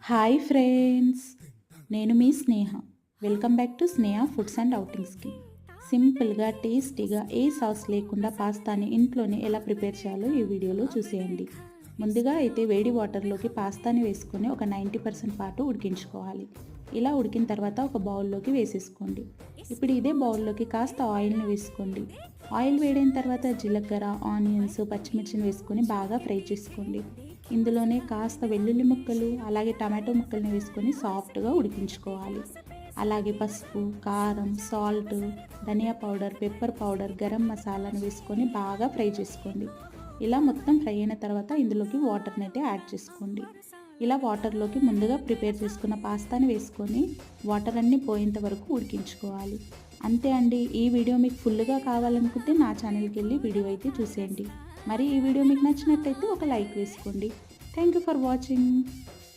Hi friends, నేను మీ Sneha. Welcome back to Sneha foods and అవుటింగ్స్కి. సింపుల్గా టేస్టీగా ఏ సాస్ లేకుండా పాస్తాని ఇంట్లోనే ఎలా ప్రిపేర్ చేయాలో ఈ వీడియోలో చూసేయండి. ముందుగా అయితే వేడి వాటర్లోకి పాస్తాని వేసుకొని ఒక 90% పాటు ఉడికించుకోవాలి. ఇలా ఉడికిన తర్వాత ఒక బౌల్లోకి వేసేసుకోండి. ఇప్పుడు ఇదే బౌల్లోకి కాస్త ఆయిల్ని వేసుకోండి. ఆయిల్ వేడైన తర్వాత జీలకర్ర, ఆనియన్స్, పచ్చిమిర్చిని వేసుకొని బాగా ఫ్రై చేసుకోండి. ఇందులోనే కాస్త వెల్లుల్లి ముక్కలు అలాగే టమాటో ముక్కల్ని వేసుకొని సాఫ్ట్గా ఉడికించుకోవాలి. అలాగే పసుపు, కారం, సాల్ట్, ధనియా పౌడర్, పెప్పర్ పౌడర్, గరం మసాలాను వేసుకొని బాగా ఫ్రై చేసుకోండి. ఇలా మొత్తం ఫ్రై అయిన తర్వాత ఇందులోకి వాటర్ని అయితే యాడ్ చేసుకోండి. ఇలా వాటర్లోకి ముందుగా ప్రిపేర్ చేసుకున్న పాస్తాని వేసుకొని వాటర్ అన్నీ పోయేంత వరకు ఉడికించుకోవాలి. అంతే అండి. ఈ వీడియో మీకు ఫుల్గా కావాలనుకుంటే నా ఛానల్కి వెళ్ళి వీడియో అయితే చూసేయండి. మరి ఈ వీడియో మీకు నచ్చినట్లయితే ఒక లైక్ వేసుకోండి. Thank you for watching.